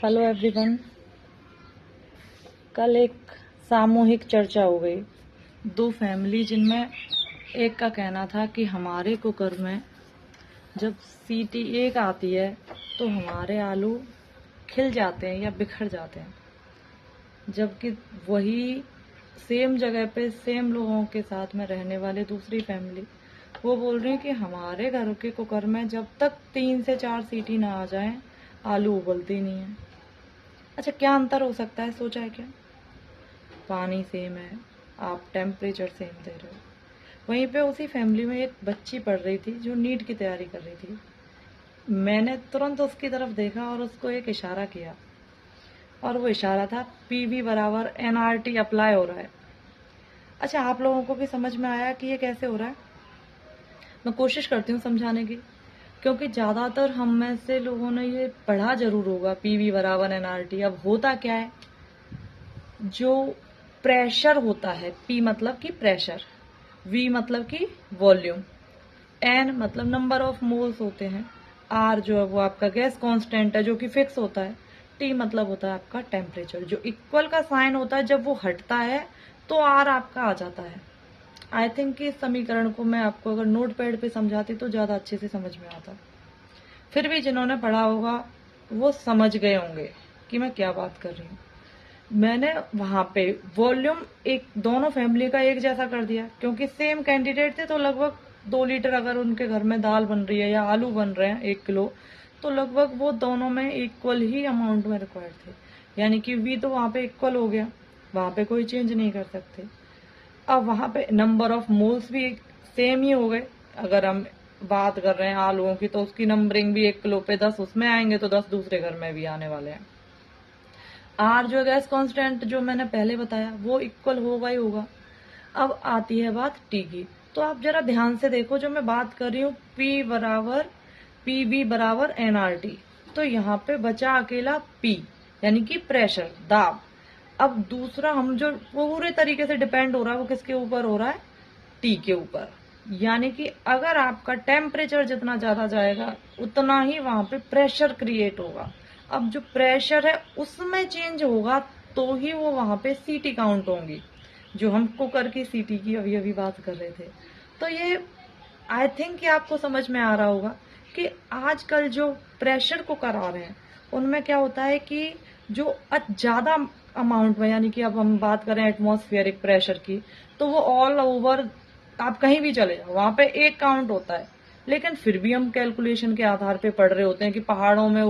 Hello everyone. कल एक सामूहिक चर्चा हो गई। दो फैमिली जिनमें एक का कहना था कि हमारे कुकर में जब सीटी एक आती है तो हमारे आलू खिल जाते हैं या बिखर जाते हैं, जबकि वही सेम जगह पे सेम लोगों के साथ में रहने वाले दूसरी फैमिली वो बोल रही है कि हमारे घर के कुकर में जब तक 3 से 4 सीटी ना आ जाए आलू उबलते ही नहीं है। अच्छा, क्या अंतर हो सकता है? सोचा है क्या? पानी सेम है, आप टेम्परेचर सेम दे रहे हो। वहीं पे उसी फैमिली में एक बच्ची पढ़ रही थी जो नीट की तैयारी कर रही थी। मैंने तुरंत उसकी तरफ देखा और उसको एक इशारा किया, और वो इशारा था पीवी बराबर एनआरटी अप्लाई हो रहा है। अच्छा, आप लोगों को भी समझ में आया कि ये कैसे हो रहा है? मैं कोशिश करती हूँ समझाने की, क्योंकि ज़्यादातर हम में से लोगों ने ये पढ़ा जरूर होगा पीवी बराबर एनआरटी। अब होता क्या है, जो प्रेशर होता है, पी मतलब कि प्रेशर, वी मतलब कि वॉल्यूम, एन मतलब नंबर ऑफ मोल्स होते हैं, आर जो है वो आपका गैस कांस्टेंट है जो कि फिक्स होता है, टी मतलब होता है आपका टेम्परेचर। जो इक्वल का साइन होता है जब वो हटता है तो आर आपका आ जाता है। आई थिंक कि इस समीकरण को मैं आपको अगर नोट पैड पे समझाती तो ज्यादा अच्छे से समझ में आता। फिर भी जिन्होंने पढ़ा होगा वो समझ गए होंगे कि मैं क्या बात कर रही हूँ। मैंने वहां पे वॉल्यूम एक दोनों फैमिली का एक जैसा कर दिया, क्योंकि सेम कैंडिडेट थे तो लगभग 2 लीटर अगर उनके घर में दाल बन रही है या आलू बन रहे हैं 1 किलो, तो लगभग वो दोनों में इक्वल ही अमाउंट में रिक्वायर्ड थे। यानी कि वी तो वहां पे इक्वल हो गया, वहां पे कोई चेंज नहीं कर सकते। अब वहां पे नंबर ऑफ मोल्स भी सेम ही हो गए। अगर हम बात कर रहे हैं आलूओं की तो उसकी नंबरिंग भी 1 किलो पे 10 उसमें आएंगे तो 10 दूसरे घर में भी आने वाले हैं। आर जो गैस कांस्टेंट जो मैंने पहले बताया वो इक्वल होगा ही होगा। अब आती है बात टी की, तो आप जरा ध्यान से देखो जो मैं बात कर रही हूँ, पी बराबर पी बी बराबर एनआरटी। तो यहाँ पे बचा अकेला पी यानी कि प्रेशर, दाब। अब दूसरा हम जो वो पूरे तरीके से डिपेंड हो रहा है वो किसके ऊपर हो रहा है? टी के ऊपर। यानी कि अगर आपका टेम्परेचर जितना ज्यादा जाएगा उतना ही वहां पे प्रेशर क्रिएट होगा। अब जो प्रेशर है उसमें चेंज होगा तो ही वो वहां पे सीटी काउंट होंगी, जो हम कुकर की सीटी की अभी अभी बात कर रहे थे। तो ये आई थिंक कि आपको समझ में आ रहा होगा कि आजकल जो प्रेशर कुकर आ रहे हैं उनमें क्या होता है कि जो ज्यादा अमाउंट में, यानी कि अब हम बात करें एटमॉस्फेरिक प्रेशर की, तो वो ऑल ओवर आप कहीं भी चले जाओ वहां पे एक काउंट होता है। लेकिन फिर भी हम कैलकुलेशन के आधार पे पढ़ रहे होते हैं कि पहाड़ों में